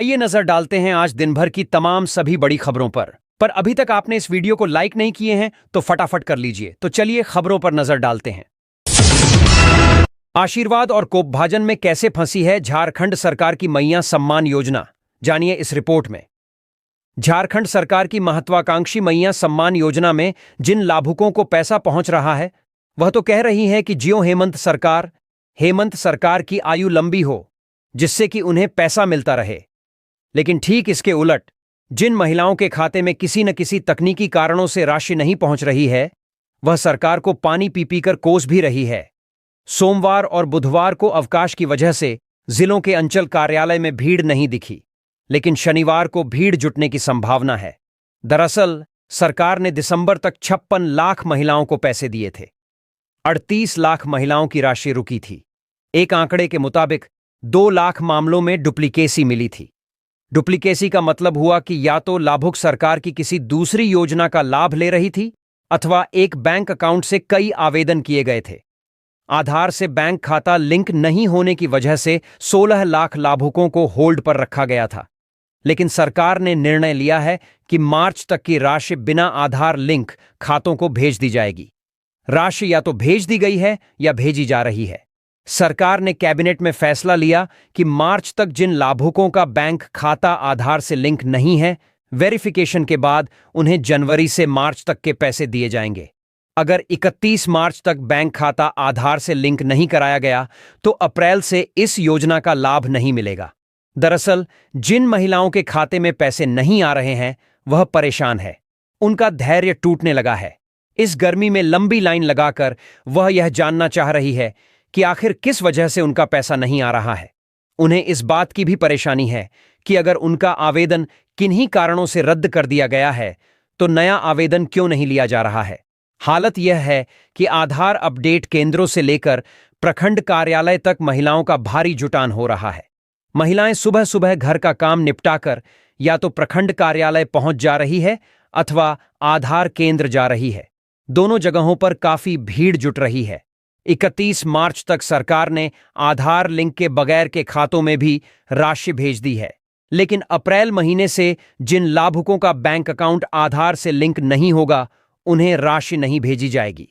आइए नजर डालते हैं आज दिन भर की तमाम सभी बड़ी खबरों पर अभी तक आपने इस वीडियो को लाइक नहीं किए हैं तो फटाफट कर लीजिए। तो चलिए खबरों पर नजर डालते हैं। आशीर्वाद और कोपभाजन में कैसे फंसी है झारखंड सरकार की मैया सम्मान योजना, जानिए इस रिपोर्ट में। झारखंड सरकार की महत्वाकांक्षी मैया सम्मान योजना में जिन लाभुकों को पैसा पहुंच रहा है वह तो कह रही है कि जियो हेमंत सरकार की आयु लंबी हो, जिससे कि उन्हें पैसा मिलता रहे। लेकिन ठीक इसके उलट जिन महिलाओं के खाते में किसी न किसी तकनीकी कारणों से राशि नहीं पहुंच रही है वह सरकार को पानी पी पी कर कोस भी रही है। सोमवार और बुधवार को अवकाश की वजह से जिलों के अंचल कार्यालय में भीड़ नहीं दिखी, लेकिन शनिवार को भीड़ जुटने की संभावना है। दरअसल सरकार ने दिसंबर तक 56 लाख महिलाओं को पैसे दिए थे। 38 लाख महिलाओं की राशि रुकी थी। एक आंकड़े के मुताबिक 2 लाख मामलों में डुप्लीकेसी मिली थी। डुप्लीकेसी का मतलब हुआ कि या तो लाभुक सरकार की किसी दूसरी योजना का लाभ ले रही थी अथवा एक बैंक अकाउंट से कई आवेदन किए गए थे। आधार से बैंक खाता लिंक नहीं होने की वजह से 16 लाख लाभुकों को होल्ड पर रखा गया था। लेकिन सरकार ने निर्णय लिया है कि मार्च तक की राशि बिना आधार लिंक खातों को भेज दी जाएगी। राशि या तो भेज दी गई है या भेजी जा रही है। सरकार ने कैबिनेट में फैसला लिया कि मार्च तक जिन लाभुकों का बैंक खाता आधार से लिंक नहीं है, वेरिफिकेशन के बाद उन्हें जनवरी से मार्च तक के पैसे दिए जाएंगे। अगर 31 मार्च तक बैंक खाता आधार से लिंक नहीं कराया गया तो अप्रैल से इस योजना का लाभ नहीं मिलेगा। दरअसल जिन महिलाओं के खाते में पैसे नहीं आ रहे हैं वह परेशान है, उनका धैर्य टूटने लगा है। इस गर्मी में लंबी लाइन लगाकर वह यह जानना चाह रही है कि आखिर किस वजह से उनका पैसा नहीं आ रहा है। उन्हें इस बात की भी परेशानी है कि अगर उनका आवेदन किन्हीं कारणों से रद्द कर दिया गया है तो नया आवेदन क्यों नहीं लिया जा रहा है। हालत यह है कि आधार अपडेट केंद्रों से लेकर प्रखंड कार्यालय तक महिलाओं का भारी जुटान हो रहा है। महिलाएं सुबह सुबह घर का काम निपटाकर या तो प्रखंड कार्यालय पहुंच जा रही है अथवा आधार केंद्र जा रही है। दोनों जगहों पर काफी भीड़ जुट रही है। 31 मार्च तक सरकार ने आधार लिंक के बगैर के खातों में भी राशि भेज दी है, लेकिन अप्रैल महीने से जिन लाभुकों का बैंक अकाउंट आधार से लिंक नहीं होगा उन्हें राशि नहीं भेजी जाएगी।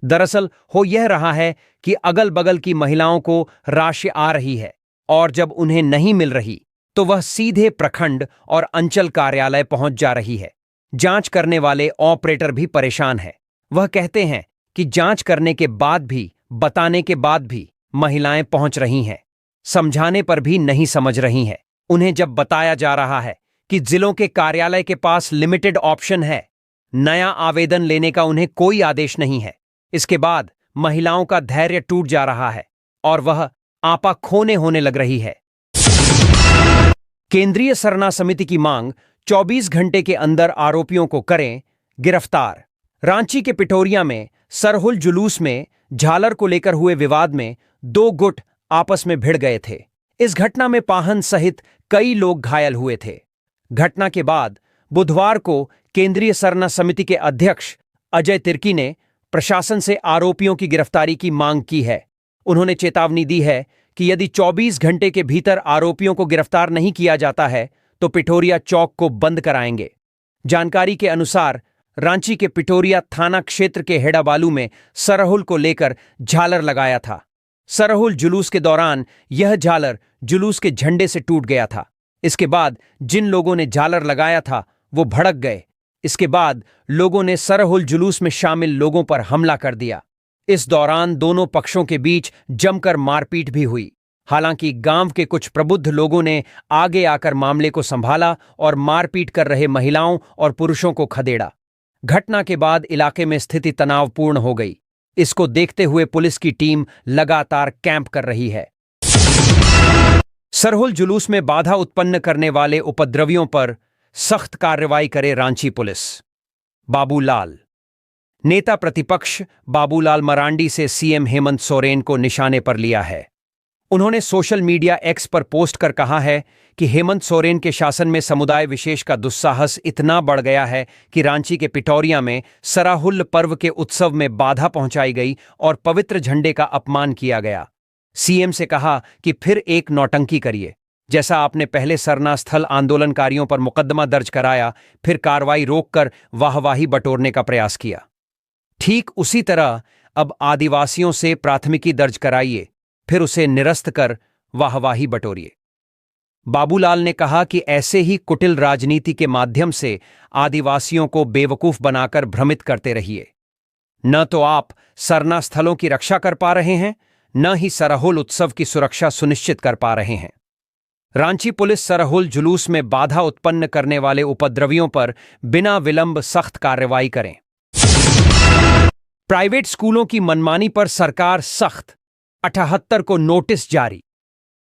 दरअसल हो यह रहा है कि अगल बगल की महिलाओं को राशि आ रही है और जब उन्हें नहीं मिल रही तो वह सीधे प्रखंड और अंचल कार्यालय पहुंच जा रही है। जांच करने वाले ऑपरेटर भी परेशान है। वह कहते हैं कि जांच करने के बाद भी, बताने के बाद भी महिलाएं पहुंच रही हैं, समझाने पर भी नहीं समझ रही हैं। उन्हें जब बताया जा रहा है कि जिलों के कार्यालय के पास लिमिटेड ऑप्शन है, नया आवेदन लेने का उन्हें कोई आदेश नहीं है, इसके बाद महिलाओं का धैर्य टूट जा रहा है और वह आपा खोने होने लग रही है। केंद्रीय सरना समिति की मांग, 24 घंटे के अंदर आरोपियों को करें गिरफ्तार। रांची के पिठोरिया में सरहुल जुलूस में झालर को लेकर हुए विवाद में 2 गुट आपस में भिड़ गए थे। इस घटना में पाहन सहित कई लोग घायल हुए थे। घटना के बाद बुधवार को केंद्रीय सरना समिति के अध्यक्ष अजय तिर्की ने प्रशासन से आरोपियों की गिरफ्तारी की मांग की है। उन्होंने चेतावनी दी है कि यदि 24 घंटे के भीतर आरोपियों को गिरफ्तार नहीं किया जाता है तो पिठोरिया चौक को बंद कराएंगे। जानकारी के अनुसार रांची के पिठोरिया थाना क्षेत्र के हेड़ाबालू में सरहुल को लेकर झालर लगाया था। सरहुल जुलूस के दौरान यह झालर जुलूस के झंडे से टूट गया था। इसके बाद जिन लोगों ने झालर लगाया था वो भड़क गए। इसके बाद लोगों ने सरहुल जुलूस में शामिल लोगों पर हमला कर दिया। इस दौरान दोनों पक्षों के बीच जमकर मारपीट भी हुई। हालांकि गांव के कुछ प्रबुद्ध लोगों ने आगे आकर मामले को संभाला और मारपीट कर रहे महिलाओं और पुरुषों को खदेड़ा। घटना के बाद इलाके में स्थिति तनावपूर्ण हो गई। इसको देखते हुए पुलिस की टीम लगातार कैंप कर रही है। सरहुल जुलूस में बाधा उत्पन्न करने वाले उपद्रवियों पर सख्त कार्रवाई करे रांची पुलिस। बाबूलाल। नेता प्रतिपक्ष बाबूलाल मरांडी से सीएम हेमंत सोरेन को निशाने पर लिया है। उन्होंने सोशल मीडिया एक्स पर पोस्ट कर कहा है कि हेमंत सोरेन के शासन में समुदाय विशेष का दुस्साहस इतना बढ़ गया है कि रांची के पिठौरिया में सराहुल पर्व के उत्सव में बाधा पहुंचाई गई और पवित्र झंडे का अपमान किया गया। सीएम से कहा कि फिर एक नौटंकी करिए, जैसा आपने पहले सरना स्थल आंदोलनकारियों पर मुकदमा दर्ज कराया, फिर कार्रवाई रोककर वाहवाही बटोरने का प्रयास किया, ठीक उसी तरह अब आदिवासियों से प्राथमिकी दर्ज कराइए, फिर उसे निरस्त कर वाहवाही बटोरिए। बाबूलाल ने कहा कि ऐसे ही कुटिल राजनीति के माध्यम से आदिवासियों को बेवकूफ बनाकर भ्रमित करते रहिए। न तो आप सरना स्थलों की रक्षा कर पा रहे हैं, न ही सरहुल उत्सव की सुरक्षा सुनिश्चित कर पा रहे हैं। रांची पुलिस सरहुल जुलूस में बाधा उत्पन्न करने वाले उपद्रवियों पर बिना विलंब सख्त कार्रवाई करें। प्राइवेट स्कूलों की मनमानी पर सरकार सख्त, 78 को नोटिस जारी।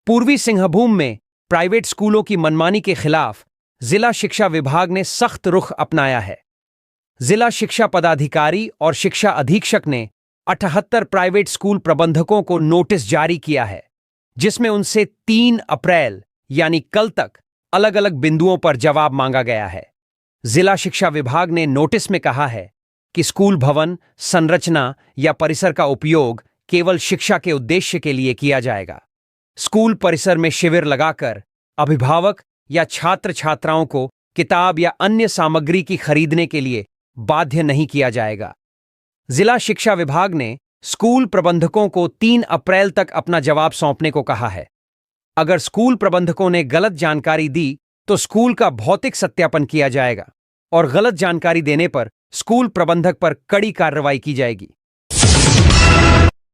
पूर्वी सिंहभूम में प्राइवेट स्कूलों की मनमानी के खिलाफ जिला शिक्षा विभाग ने सख्त रुख अपनाया है। जिला शिक्षा पदाधिकारी और शिक्षा अधीक्षक ने 78 प्राइवेट स्कूल प्रबंधकों को नोटिस जारी किया है, जिसमें उनसे 3 अप्रैल यानी कल तक अलग अलग बिंदुओं पर जवाब मांगा गया है। जिला शिक्षा विभाग ने नोटिस में कहा है कि स्कूल भवन, संरचना या परिसर का उपयोग केवल शिक्षा के उद्देश्य के लिए किया जाएगा। स्कूल परिसर में शिविर लगाकर अभिभावक या छात्र छात्राओं को किताब या अन्य सामग्री की खरीदने के लिए बाध्य नहीं किया जाएगा। जिला शिक्षा विभाग ने स्कूल प्रबंधकों को 3 अप्रैल तक अपना जवाब सौंपने को कहा है। अगर स्कूल प्रबंधकों ने गलत जानकारी दी तो स्कूल का भौतिक सत्यापन किया जाएगा और गलत जानकारी देने पर स्कूल प्रबंधक पर कड़ी कार्रवाई की जाएगी।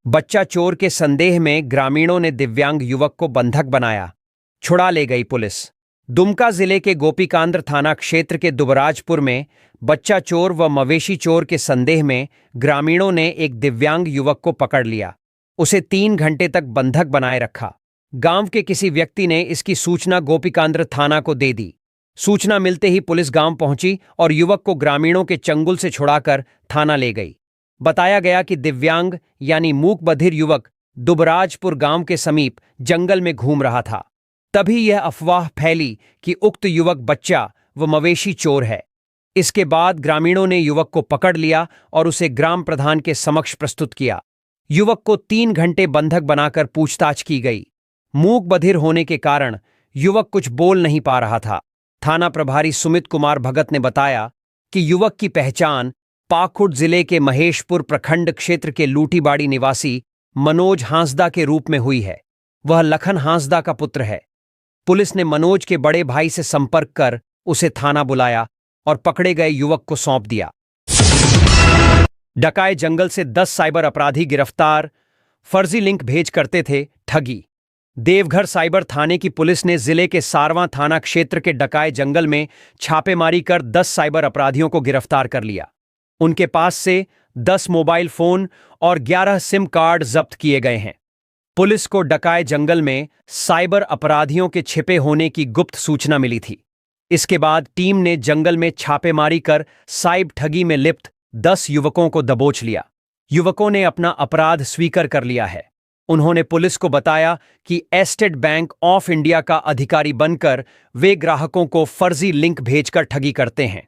बच्चा चोर के संदेह में ग्रामीणों ने दिव्यांग युवक को बंधक बनाया, छुड़ा ले गई पुलिस। दुमका जिले के गोपीकांद्र थाना क्षेत्र के दुबराजपुर में बच्चा चोर व मवेशी चोर के संदेह में ग्रामीणों ने एक दिव्यांग युवक को पकड़ लिया। उसे 3 घंटे तक बंधक बनाए रखा। गांव के किसी व्यक्ति ने इसकी सूचना गोपीकांद्र थाना को दे दी। सूचना मिलते ही पुलिस गांव पहुंची और युवक को ग्रामीणों के चंगुल से छुड़ाकर थाना ले गई। बताया गया कि दिव्यांग यानी मूक बधिर युवक दुबराजपुर गांव के समीप जंगल में घूम रहा था। तभी यह अफवाह फैली कि उक्त युवक बच्चा व मवेशी चोर है। इसके बाद ग्रामीणों ने युवक को पकड़ लिया और उसे ग्राम प्रधान के समक्ष प्रस्तुत किया। युवक को 3 घंटे बंधक बनाकर पूछताछ की गई। मूक बधिर होने के कारण युवक कुछ बोल नहीं पा रहा था। थाना प्रभारी सुमित कुमार भगत ने बताया कि युवक की पहचान पाकुड़ जिले के महेशपुर प्रखंड क्षेत्र के लूटीबाड़ी निवासी मनोज हांसदा के रूप में हुई है। वह लखन हांसदा का पुत्र है। पुलिस ने मनोज के बड़े भाई से संपर्क कर उसे थाना बुलाया और पकड़े गए युवक को सौंप दिया। डकाए जंगल से 10 साइबर अपराधी गिरफ्तार, फर्जी लिंक भेज करते थे ठगी। देवघर साइबर थाने की पुलिस ने जिले के सारवां थाना क्षेत्र के डकाए जंगल में छापेमारी कर 10 साइबर अपराधियों को गिरफ्तार कर लिया। उनके पास से 10 मोबाइल फोन और 11 सिम कार्ड जब्त किए गए हैं। पुलिस को डकाए जंगल में साइबर अपराधियों के छिपे होने की गुप्त सूचना मिली थी। इसके बाद टीम ने जंगल में छापेमारी कर साइबर ठगी में लिप्त 10 युवकों को दबोच लिया। युवकों ने अपना अपराध स्वीकार कर लिया है। उन्होंने पुलिस को बताया कि स्टेट बैंक ऑफ इंडिया का अधिकारी बनकर वे ग्राहकों को फर्जी लिंक भेजकर ठगी करते हैं।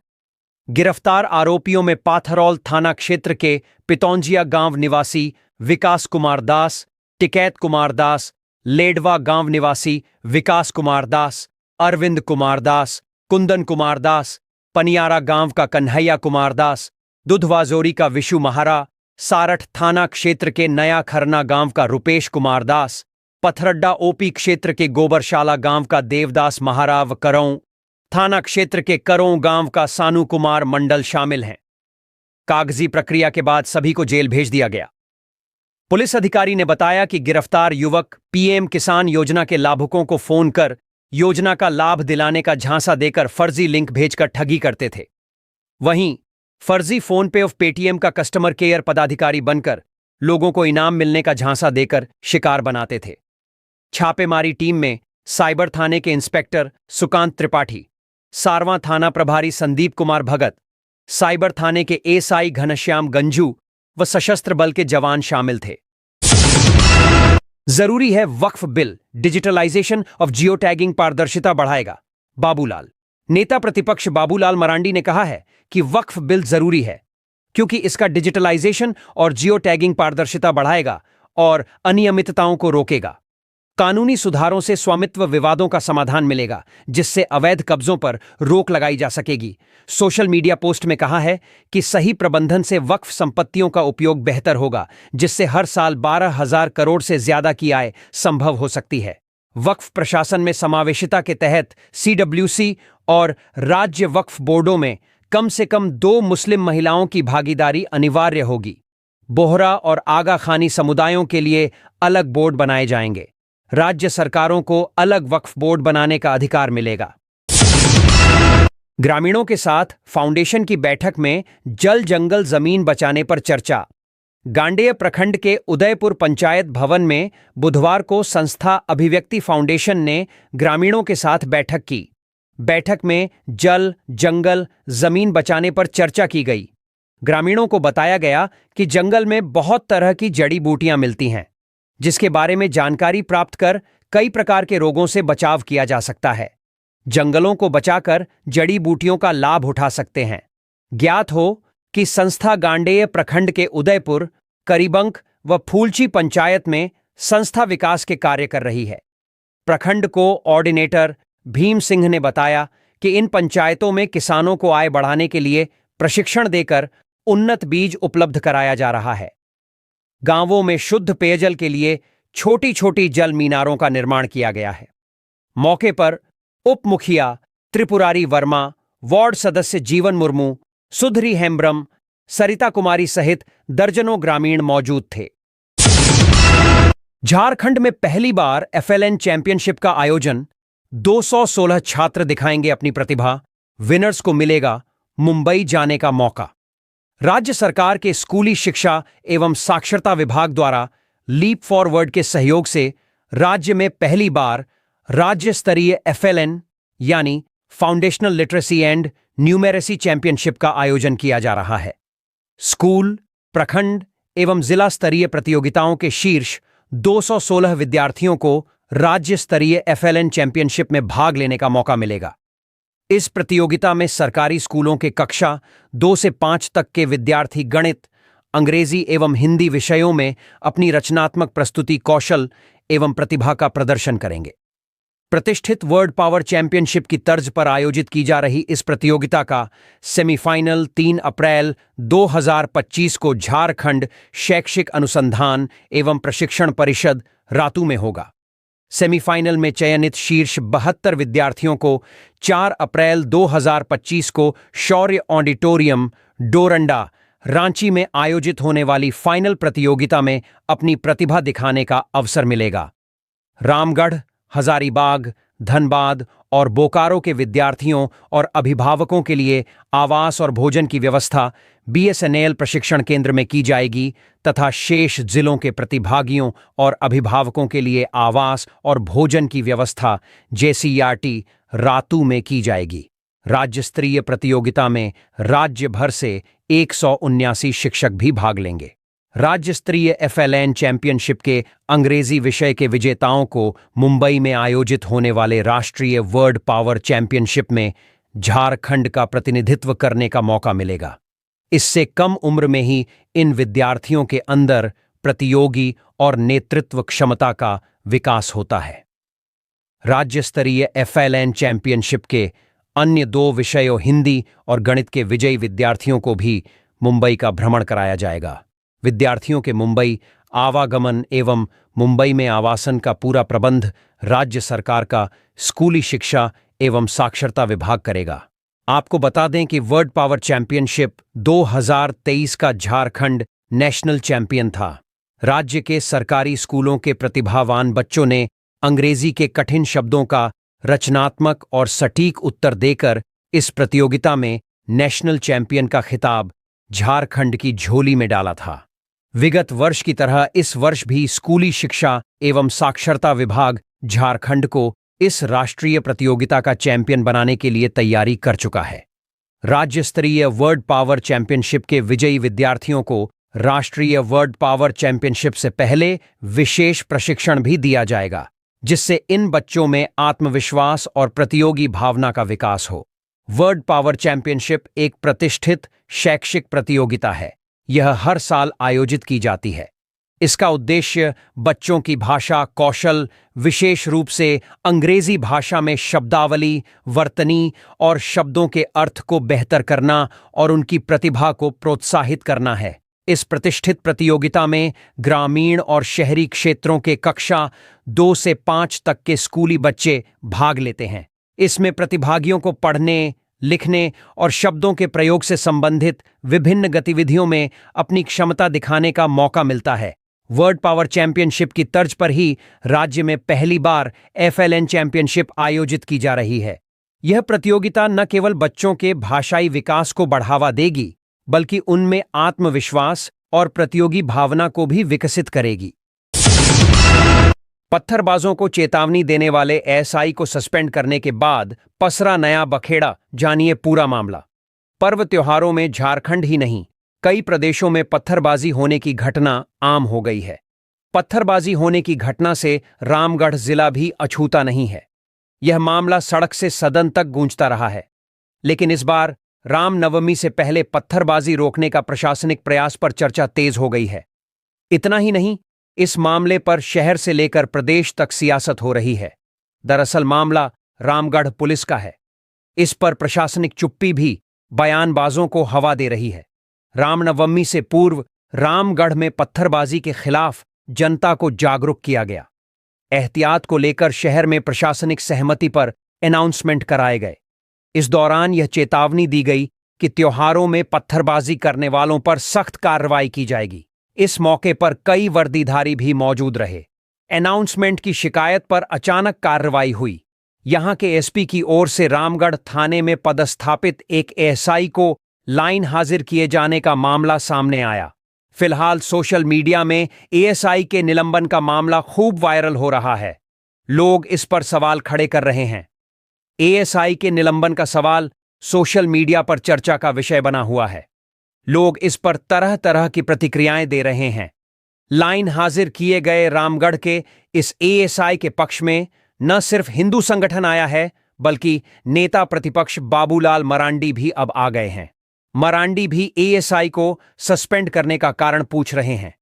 गिरफ्तार आरोपियों में पाथरौल थाना क्षेत्र के पितौंजिया गांव निवासी विकास कुमार दास, टिकैत कुमार दास, लेडवा गांव निवासी विकास कुमार दास, अरविंद कुमार दास, कुंदन कुमार दास, पनियारा गांव का कन्हैया कुमार दास, दुधवाजोरी का विशु महारा, सारठ थाना क्षेत्र के नया खरना गांव का रुपेश कुमार दास, पथरड्डा ओपी क्षेत्र के गोबरशाला गांव का देवदास महाराव करौं, थाना क्षेत्र के करौं गांव का सानू कुमार मंडल शामिल हैं। कागजी प्रक्रिया के बाद सभी को जेल भेज दिया गया। पुलिस अधिकारी ने बताया कि गिरफ्तार युवक पीएम किसान योजना के लाभुकों को फोन कर योजना का लाभ दिलाने का झांसा देकर फर्जी लिंक भेजकर ठगी करते थे। वहीं फर्जी फोन पे ऑफ पेटीएम का कस्टमर केयर पदाधिकारी बनकर लोगों को इनाम मिलने का झांसा देकर शिकार बनाते थे। छापेमारी टीम में साइबर थाने के इंस्पेक्टर सुकांत त्रिपाठी, सारवां थाना प्रभारी संदीप कुमार भगत, साइबर थाने के एसआई घनश्याम गंजू व सशस्त्र बल के जवान शामिल थे। जरूरी है Waqf bill, digitalization of geo tagging पारदर्शिता बढ़ाएगा। बाबूलाल। नेता प्रतिपक्ष बाबूलाल मरांडी ने कहा है कि वक्फ बिल जरूरी है क्योंकि इसका डिजिटलाइजेशन और जियो टैगिंग पारदर्शिता बढ़ाएगा और अनियमितताओं को रोकेगा। कानूनी सुधारों से स्वामित्व विवादों का समाधान मिलेगा, जिससे अवैध कब्जों पर रोक लगाई जा सकेगी। सोशल मीडिया पोस्ट में कहा है कि सही प्रबंधन से वक्फ संपत्तियों का उपयोग बेहतर होगा, जिससे हर साल 12,000 करोड़ से ज्यादा की आय संभव हो सकती है। वक्फ प्रशासन में समावेशिता के तहत CWC और राज्य वक्फ बोर्डों में कम से कम 2 मुस्लिम महिलाओं की भागीदारी अनिवार्य होगी। बोहरा और आगा खानी समुदायों के लिए अलग बोर्ड बनाए जाएंगे। राज्य सरकारों को अलग वक्फ बोर्ड बनाने का अधिकार मिलेगा। ग्रामीणों के साथ फाउंडेशन की बैठक में जल जंगल जमीन बचाने पर चर्चा। गांडेय प्रखंड के उदयपुर पंचायत भवन में बुधवार को संस्था अभिव्यक्ति फाउंडेशन ने ग्रामीणों के साथ बैठक की। बैठक में जल, जंगल, जमीन बचाने पर चर्चा की गई। ग्रामीणों को बताया गया कि जंगल में बहुत तरह की जड़ी बूटियां मिलती हैं, जिसके बारे में जानकारी प्राप्त कर कई प्रकार के रोगों से बचाव किया जा सकता है। जंगलों को बचाकर जड़ी बूटियों का लाभ उठा सकते हैं। ज्ञात हो कि संस्था गांडेय प्रखंड के उदयपुर, करीबंक व फूलची पंचायत में संस्था विकास के कार्य कर रही है। प्रखंड को ऑर्डिनेटर भीम सिंह ने बताया कि इन पंचायतों में किसानों को आय बढ़ाने के लिए प्रशिक्षण देकर उन्नत बीज उपलब्ध कराया जा रहा है। गांवों में शुद्ध पेयजल के लिए छोटी छोटी जल मीनारों का निर्माण किया गया है। मौके पर उप मुखिया त्रिपुरारी वर्मा, वार्ड सदस्य जीवन मुर्मू, सुधरी हेम्ब्रम, सरिता कुमारी सहित दर्जनों ग्रामीण मौजूद थे। झारखंड में पहली बार FLN चैंपियनशिप का आयोजन। 216 छात्र दिखाएंगे अपनी प्रतिभा। विनर्स को मिलेगा मुंबई जाने का मौका। राज्य सरकार के स्कूली शिक्षा एवं साक्षरता विभाग द्वारा लीप फॉरवर्ड के सहयोग से राज्य में पहली बार राज्य स्तरीय FLN यानी foundational literacy and numeracy championship का आयोजन किया जा रहा है। स्कूल, प्रखंड एवं जिला स्तरीय प्रतियोगिताओं के शीर्ष 216 विद्यार्थियों को राज्य स्तरीय FLN चैंपियनशिप में भाग लेने का मौका मिलेगा। इस प्रतियोगिता में सरकारी स्कूलों के कक्षा 2 से 5 तक के विद्यार्थी गणित, अंग्रेजी एवं हिंदी विषयों में अपनी रचनात्मक प्रस्तुति कौशल एवं प्रतिभा का प्रदर्शन करेंगे। प्रतिष्ठित वर्ल्ड पावर चैंपियनशिप की तर्ज पर आयोजित की जा रही इस प्रतियोगिता का सेमीफाइनल 3 अप्रैल 2025 को झारखंड शैक्षिक अनुसंधान एवं प्रशिक्षण परिषद रातू में होगा। सेमीफाइनल में चयनित शीर्ष 72 विद्यार्थियों को 4 अप्रैल 2025 को शौर्य ऑडिटोरियम, डोरंडा, रांची में आयोजित होने वाली फाइनल प्रतियोगिता में अपनी प्रतिभा दिखाने का अवसर मिलेगा। रामगढ़, हजारीबाग, धनबाद और बोकारो के विद्यार्थियों और अभिभावकों के लिए आवास और भोजन की व्यवस्था BSNL प्रशिक्षण केंद्र में की जाएगी तथा शेष जिलों के प्रतिभागियों और अभिभावकों के लिए आवास और भोजन की व्यवस्था JCERT रातू में की जाएगी। राज्य स्तरीय प्रतियोगिता में राज्य भर से 179 शिक्षक भी भाग लेंगे। राज्य स्तरीय FLN चैंपियनशिप के अंग्रेजी विषय के विजेताओं को मुंबई में आयोजित होने वाले राष्ट्रीय वर्ल्ड पावर चैंपियनशिप में झारखंड का प्रतिनिधित्व करने का मौका मिलेगा। इससे कम उम्र में ही इन विद्यार्थियों के अंदर प्रतियोगी और नेतृत्व क्षमता का विकास होता है। राज्य स्तरीय FLN चैंपियनशिप के अन्य 2 विषयों हिंदी और गणित के विजयी विद्यार्थियों को भी मुंबई का भ्रमण कराया जाएगा। विद्यार्थियों के मुंबई आवागमन एवं मुंबई में आवासन का पूरा प्रबंध राज्य सरकार का स्कूली शिक्षा एवं साक्षरता विभाग करेगा। आपको बता दें कि वर्ल्ड पावर चैंपियनशिप 2023 का झारखंड नेशनल चैंपियन था। राज्य के सरकारी स्कूलों के प्रतिभावान बच्चों ने अंग्रेजी के कठिन शब्दों का रचनात्मक और सटीक उत्तर देकर इस प्रतियोगिता में नेशनल चैंपियन का खिताब झारखंड की झोली में डाला था। विगत वर्ष की तरह इस वर्ष भी स्कूली शिक्षा एवं साक्षरता विभाग झारखंड को इस राष्ट्रीय प्रतियोगिता का चैंपियन बनाने के लिए तैयारी कर चुका है। राज्य स्तरीय वर्ल्ड पावर चैंपियनशिप के विजयी विद्यार्थियों को राष्ट्रीय वर्ल्ड पावर चैंपियनशिप से पहले विशेष प्रशिक्षण भी दिया जाएगा, जिससे इन बच्चों में आत्मविश्वास और प्रतियोगी भावना का विकास हो। वर्ल्ड पावर चैंपियनशिप एक प्रतिष्ठित शैक्षिक प्रतियोगिता है। यह हर साल आयोजित की जाती है। इसका उद्देश्य बच्चों की भाषा कौशल, विशेष रूप से अंग्रेजी भाषा में शब्दावली, वर्तनी और शब्दों के अर्थ को बेहतर करना और उनकी प्रतिभा को प्रोत्साहित करना है। इस प्रतिष्ठित प्रतियोगिता में ग्रामीण और शहरी क्षेत्रों के कक्षा 2 से 5 तक के स्कूली बच्चे भाग लेते हैं। इसमें प्रतिभागियों को पढ़ने, लिखने और शब्दों के प्रयोग से संबंधित विभिन्न गतिविधियों में अपनी क्षमता दिखाने का मौका मिलता है। वर्ल्ड पावर चैंपियनशिप की तर्ज पर ही राज्य में पहली बार FLN चैंपियनशिप आयोजित की जा रही है। यह प्रतियोगिता न केवल बच्चों के भाषाई विकास को बढ़ावा देगी, बल्कि उनमें आत्मविश्वास और प्रतियोगी भावना को भी विकसित करेगी। पत्थरबाजों को चेतावनी देने वाले SI को सस्पेंड करने के बाद पसरा नया बखेड़ा, जानिए पूरा मामला। पर्व त्योहारों में झारखंड ही नहीं, कई प्रदेशों में पत्थरबाजी होने की घटना आम हो गई है। पत्थरबाजी होने की घटना से रामगढ़ जिला भी अछूता नहीं है। यह मामला सड़क से सदन तक गूंजता रहा है, लेकिन इस बार रामनवमी से पहले पत्थरबाजी रोकने का प्रशासनिक प्रयास पर चर्चा तेज हो गई है। इतना ही नहीं, इस मामले पर शहर से लेकर प्रदेश तक सियासत हो रही है। दरअसल मामला रामगढ़ पुलिस का है। इस पर प्रशासनिक चुप्पी भी बयानबाजों को हवा दे रही है। रामनवमी से पूर्व रामगढ़ में पत्थरबाजी के खिलाफ जनता को जागरूक किया गया। एहतियात को लेकर शहर में प्रशासनिक सहमति पर अनाउंसमेंट कराए गए। इस दौरान यह चेतावनी दी गई कि त्योहारों में पत्थरबाजी करने वालों पर सख्त कार्रवाई की जाएगी। इस मौके पर कई वर्दीधारी भी मौजूद रहे। अनाउंसमेंट की शिकायत पर अचानक कार्रवाई हुई। यहां के SP की ओर से रामगढ़ थाने में पदस्थापित एक SI को लाइन हाजिर किए जाने का मामला सामने आया। फिलहाल सोशल मीडिया में ASI के निलंबन का मामला खूब वायरल हो रहा है। लोग इस पर सवाल खड़े कर रहे हैं। ASI के निलंबन का सवाल सोशल मीडिया पर चर्चा का विषय बना हुआ है। लोग इस पर तरह तरह की प्रतिक्रियाएं दे रहे हैं। लाइन हाजिर किए गए रामगढ़ के इस ASI के पक्ष में न सिर्फ हिंदू संगठन आया है, बल्कि नेता प्रतिपक्ष बाबूलाल मरांडी भी अब आ गए हैं। मरांडी भी ASI को सस्पेंड करने का कारण पूछ रहे हैं।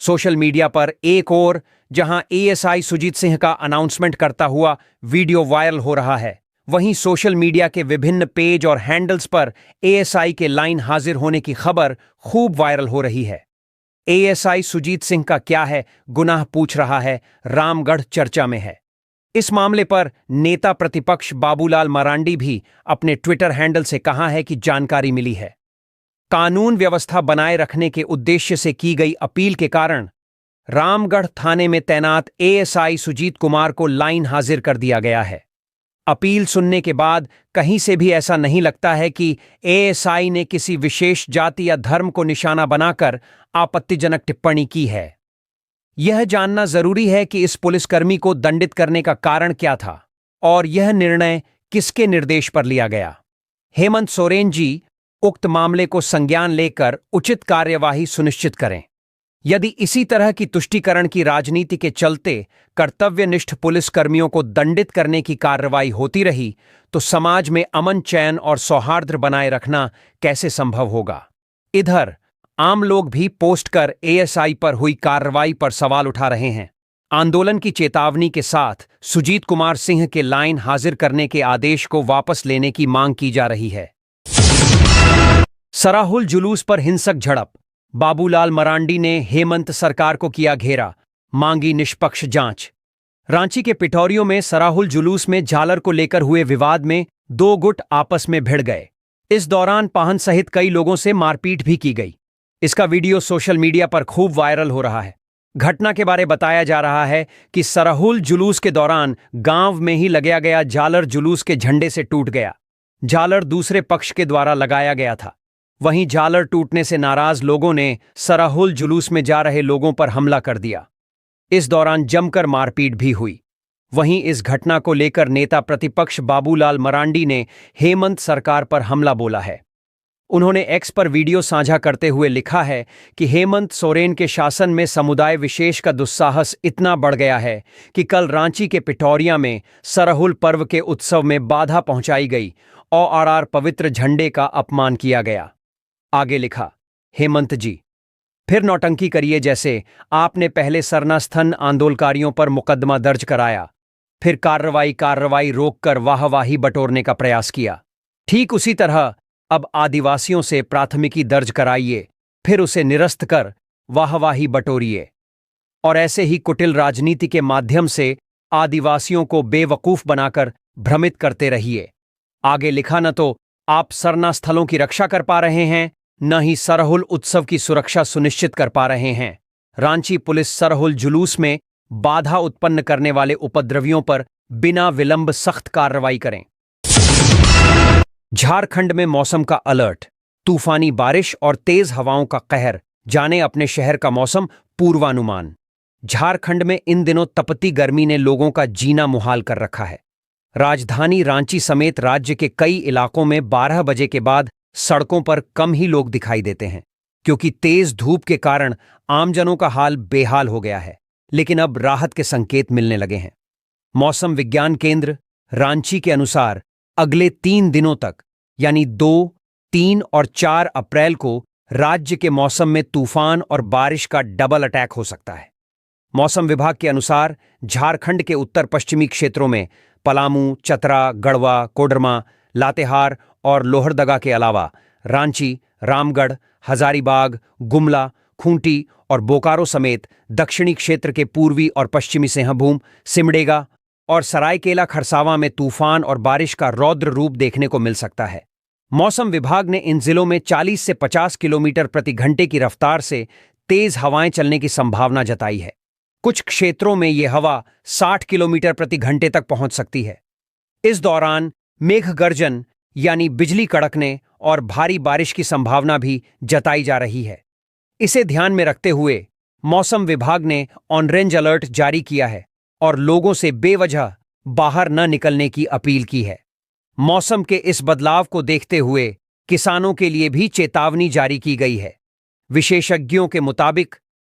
सोशल मीडिया पर एक ओर जहां ASI सुजीत सिंह का अनाउंसमेंट करता हुआ वीडियो वायरल हो रहा है, वहीं सोशल मीडिया के विभिन्न पेज और हैंडल्स पर ASI के लाइन हाजिर होने की खबर खूब वायरल हो रही है। ASI सुजीत सिंह का क्या है गुनाह पूछ रहा है, रामगढ़ चर्चा में है। इस मामले पर नेता प्रतिपक्ष बाबूलाल मरांडी भी अपने ट्विटर हैंडल से कहा है कि जानकारी मिली है। कानून व्यवस्था बनाए रखने के उद्देश्य से की गई अपील के कारण रामगढ़ थाने में तैनात ASI सुजीत कुमार को लाइन हाजिर कर दिया गया है। अपील सुनने के बाद कहीं से भी ऐसा नहीं लगता है कि ASI ने किसी विशेष जाति या धर्म को निशाना बनाकर आपत्तिजनक टिप्पणी की है। यह जानना जरूरी है कि इस पुलिसकर्मी को दंडित करने का कारण क्या था और यह निर्णय किसके निर्देश पर लिया गया। हेमंत सोरेन जी उक्त मामले को संज्ञान लेकर उचित कार्यवाही सुनिश्चित करें। यदि इसी तरह की तुष्टीकरण की राजनीति के चलते कर्तव्यनिष्ठ पुलिसकर्मियों को दंडित करने की कार्रवाई होती रही, तो समाज में अमन चैन और सौहार्द बनाए रखना कैसे संभव होगा। इधर आम लोग भी पोस्ट कर ASI पर हुई कार्रवाई पर सवाल उठा रहे हैं। आंदोलन की चेतावनी के साथ सुजीत कुमार सिंह के लाइन हाजिर करने के आदेश को वापस लेने की मांग की जा रही है। सराहुल जुलूस पर हिंसक झड़प, बाबूलाल मरांडी ने हेमंत सरकार को किया घेरा, मांगी निष्पक्ष जांच। रांची के पिठौरियों में सराहुल जुलूस में झालर को लेकर हुए विवाद में 2 गुट आपस में भिड़ गए। इस दौरान पाहन सहित कई लोगों से मारपीट भी की गई। इसका वीडियो सोशल मीडिया पर खूब वायरल हो रहा है। घटना के बारे बताया जा रहा है कि सराहुल जुलूस के दौरान गांव में ही लगाया गया झालर जुलूस के झंडे से टूट गया। झालर दूसरे पक्ष के द्वारा लगाया गया था। वहीं झालर टूटने से नाराज लोगों ने सराहुल जुलूस में जा रहे लोगों पर हमला कर दिया। इस दौरान जमकर मारपीट भी हुई। वहीं इस घटना को लेकर नेता प्रतिपक्ष बाबूलाल मरांडी ने हेमंत सरकार पर हमला बोला है। उन्होंने X पर वीडियो साझा करते हुए लिखा है कि हेमंत सोरेन के शासन में समुदाय विशेष का दुस्साहस इतना बढ़ गया है कि कल रांची के पिठौरिया में सराहुल पर्व के उत्सव में बाधा पहुंचाई गई और पवित्र झंडे का अपमान किया गया। आगे लिखा, हेमंत जी, फिर नौटंकी करिए, जैसे आपने पहले सरना स्तन आंदोलकारियों पर मुकदमा दर्ज कराया, फिर कार्रवाई रोककर वाहवाही बटोरने का प्रयास किया। ठीक उसी तरह अब आदिवासियों से प्राथमिकी दर्ज कराइए, फिर उसे निरस्त कर वाहवाही बटोरिए, और ऐसे ही कुटिल राजनीति के माध्यम से आदिवासियों को बेवकूफ बनाकर भ्रमित करते रहिए। आगे लिखा, न तो आप सरना स्थलों की रक्षा कर पा रहे हैं, न ही सरहुल उत्सव की सुरक्षा सुनिश्चित कर पा रहे हैं। रांची पुलिस सरहुल जुलूस में बाधा उत्पन्न करने वाले उपद्रवियों पर बिना विलंब सख्त कार्रवाई करें। झारखंड में मौसम का अलर्ट, तूफानी बारिश और तेज हवाओं का कहर, जाने अपने शहर का मौसम पूर्वानुमान। झारखंड में इन दिनों तपती गर्मी ने लोगों का जीना मुहाल कर रखा है। राजधानी रांची समेत राज्य के कई इलाकों में 12 बजे के बाद सड़कों पर कम ही लोग दिखाई देते हैं, क्योंकि तेज धूप के कारण आमजनों का हाल बेहाल हो गया है। लेकिन अब राहत के संकेत मिलने लगे हैं। मौसम विज्ञान केंद्र रांची के अनुसार अगले 3 दिनों तक, यानी 2, 3 और 4 अप्रैल को राज्य के मौसम में तूफान और बारिश का डबल अटैक हो सकता है। मौसम विभाग के अनुसार झारखंड के उत्तर पश्चिमी क्षेत्रों में पलामू, चतरा, गढ़वा, कोडरमा, लातेहार और लोहरदगा के अलावा रांची, रामगढ़, हजारीबाग, गुमला, खूंटी और बोकारो समेत दक्षिणी क्षेत्र के पूर्वी और पश्चिमी सिंहभूम, सिमडेगा और सरायकेला खरसावां में तूफान और बारिश का रौद्र रूप देखने को मिल सकता है। मौसम विभाग ने इन जिलों में 40 से 50 किलोमीटर प्रति घंटे की रफ्तार से तेज हवाएं चलने की संभावना जताई है। कुछ क्षेत्रों में यह हवा 60 किलोमीटर प्रति घंटे तक पहुंच सकती है। इस दौरान मेघ गर्जन यानी बिजली कड़कने और भारी बारिश की संभावना भी जताई जा रही है। इसे ध्यान में रखते हुए मौसम विभाग ने ऑरेंज अलर्ट जारी किया है और लोगों से बेवजह बाहर न निकलने की अपील की है। मौसम के इस बदलाव को देखते हुए किसानों के लिए भी चेतावनी जारी की गई है। विशेषज्ञों के मुताबिक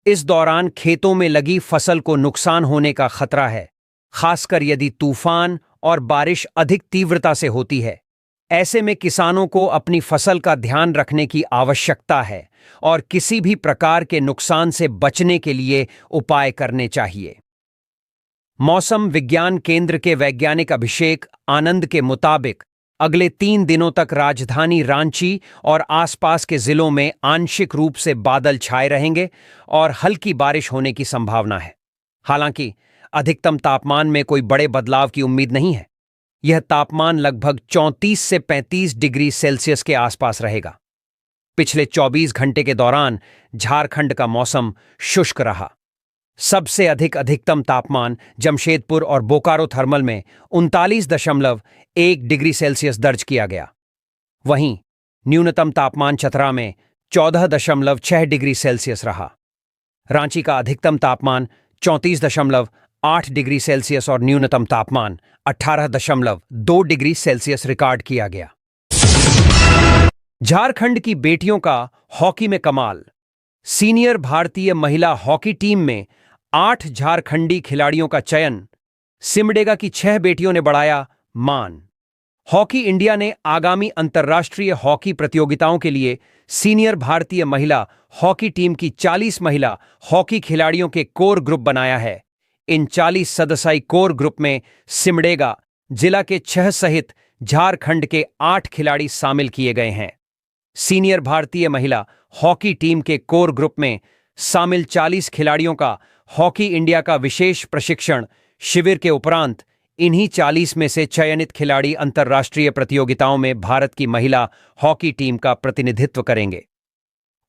इस दौरान खेतों में लगी फसल को नुकसान होने का खतरा है, खासकर यदि तूफान और बारिश अधिक तीव्रता से होती है। ऐसे में किसानों को अपनी फसल का ध्यान रखने की आवश्यकता है और किसी भी प्रकार के नुकसान से बचने के लिए उपाय करने चाहिए। मौसम विज्ञान केंद्र के वैज्ञानिक अभिषेक आनंद के मुताबिक अगले 3 दिनों तक राजधानी रांची और आसपास के जिलों में आंशिक रूप से बादल छाए रहेंगे और हल्की बारिश होने की संभावना है। हालांकि अधिकतम तापमान में कोई बड़े बदलाव की उम्मीद नहीं है। यह तापमान लगभग 34 से 35 डिग्री सेल्सियस के आसपास रहेगा। पिछले 24 घंटे के दौरान झारखंड का मौसम शुष्क रहा। सबसे अधिक अधिकतम तापमान जमशेदपुर और बोकारो थर्मल में 39.1 डिग्री सेल्सियस दर्ज किया गया। वहीं न्यूनतम तापमान चतरा में 14.6 डिग्री सेल्सियस रहा। रांची का अधिकतम तापमान 34.8 डिग्री सेल्सियस और न्यूनतम तापमान 18.2 डिग्री सेल्सियस रिकॉर्ड किया गया। झारखंड की बेटियों का हॉकी में कमाल। सीनियर भारतीय महिला हॉकी टीम में 8 झारखंडी खिलाड़ियों का चयन। सिमडेगा की 6 बेटियों ने बढ़ाया मान। हॉकी इंडिया ने आगामी अंतर्राष्ट्रीय हॉकी प्रतियोगिताओं के लिए सीनियर भारतीय महिला हॉकी टीम की 40 महिला हॉकी खिलाड़ियों के कोर ग्रुप बनाया है। इन 40 सदस्यीय कोर ग्रुप में सिमडेगा जिला के 6 सहित झारखंड के 8 खिलाड़ी शामिल किए गए हैं। सीनियर भारतीय महिला हॉकी टीम के कोर ग्रुप में शामिल 40 खिलाड़ियों का हॉकी इंडिया का विशेष प्रशिक्षण शिविर के उपरांत इन्हीं 40 में से चयनित खिलाड़ी अंतर्राष्ट्रीय प्रतियोगिताओं में भारत की महिला हॉकी टीम का प्रतिनिधित्व करेंगे।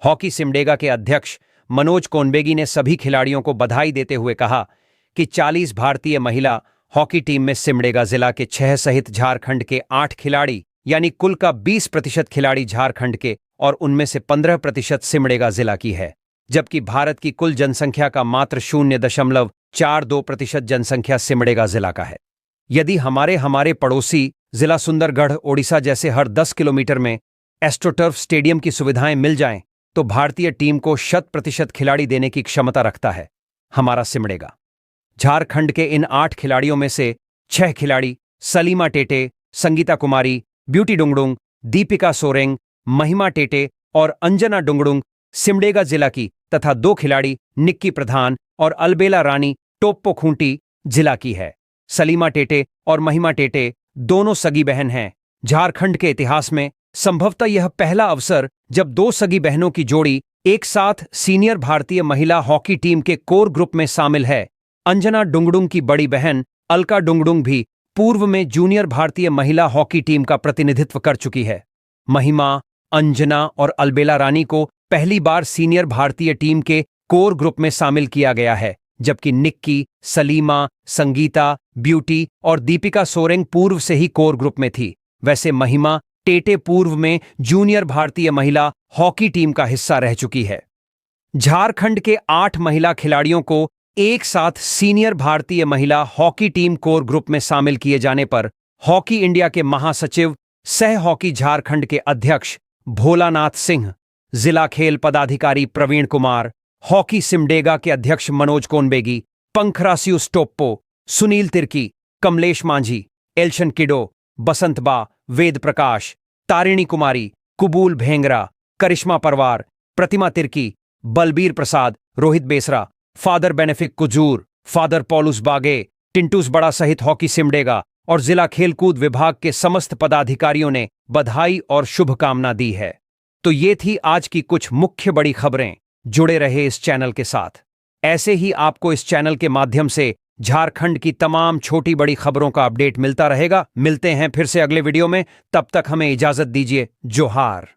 हॉकी सिमडेगा के अध्यक्ष मनोज कोनबेगी ने सभी खिलाड़ियों को बधाई देते हुए कहा कि 40 भारतीय महिला हॉकी टीम में सिमडेगा जिला के 6 सहित झारखंड के 8 खिलाड़ी, यानी कुल का 20% खिलाड़ी झारखंड के और उनमें से 15% सिमडेगा जिला की है, जबकि भारत की कुल जनसंख्या का मात्र 0.42% जनसंख्या सिमडेगा जिला का है। यदि हमारे पड़ोसी जिला सुंदरगढ़ ओडिशा जैसे हर 10 किलोमीटर में एस्ट्रोटर्फ स्टेडियम की सुविधाएं मिल जाएं, तो भारतीय टीम को 100% खिलाड़ी देने की क्षमता रखता है हमारा सिमडेगा। झारखंड के इन 8 खिलाड़ियों में से 6 खिलाड़ी सलीमा टेटे, संगीता कुमारी, ब्यूटी डुंगडुंग, दीपिका सोरेंग, महिमा टेटे और अंजना डुंगडुंग सिमडेगा जिला की तथा 2 खिलाड़ी निक्की प्रधान और अलबेला रानी टोप्पो खूंटी जिला की है। सलीमा टेटे और महिमा टेटे दोनों सगी बहन हैं। झारखंड के इतिहास में संभवतः यह पहला अवसर जब 2 सगी बहनों की जोड़ी एक साथ सीनियर भारतीय महिला हॉकी टीम के कोर ग्रुप में शामिल है। अंजना डुंगडुंग की बड़ी बहन अलका डुंगडुंग भी पूर्व में जूनियर भारतीय महिला हॉकी टीम का प्रतिनिधित्व कर चुकी है। महिमा, अंजना और अलबेला रानी को पहली बार सीनियर भारतीय टीम के कोर ग्रुप में शामिल किया गया है, जबकि निक्की, सलीमा, संगीता, ब्यूटी और दीपिका सोरेंग पूर्व से ही कोर ग्रुप में थी। वैसे महिमा टेटे पूर्व में जूनियर भारतीय महिला हॉकी टीम का हिस्सा रह चुकी है। झारखंड के 8 महिला खिलाड़ियों को एक साथ सीनियर भारतीय महिला हॉकी टीम कोर ग्रुप में शामिल किए जाने पर हॉकी इंडिया के महासचिव सह हॉकी झारखंड के अध्यक्ष भोलानाथ सिंह, जिला खेल पदाधिकारी प्रवीण कुमार, हॉकी सिमडेगा के अध्यक्ष मनोज कोनबेगी, पंखरासियुस टोप्पो, सुनील तिर्की, कमलेश मांझी, एल्शन किडो, बसंत बा, वेद प्रकाश, तारिणी कुमारी, कुबूल भेंगरा, करिश्मा परवार, प्रतिमा तिर्की, बलबीर प्रसाद, रोहित बेसरा, फादर बेनेफिक कुजूर, फादर पॉलुस बागे, टिंटूस बड़ा सहित हॉकी सिमडेगा और जिला खेलकूद विभाग के समस्त पदाधिकारियों ने बधाई और शुभकामना दी है। तो ये थी आज की कुछ मुख्य बड़ी खबरें। जुड़े रहे इस चैनल के साथ। ऐसे ही आपको इस चैनल के माध्यम से झारखंड की तमाम छोटी बड़ी खबरों का अपडेट मिलता रहेगा। मिलते हैं फिर से अगले वीडियो में, तब तक हमें इजाजत दीजिए। जोहार।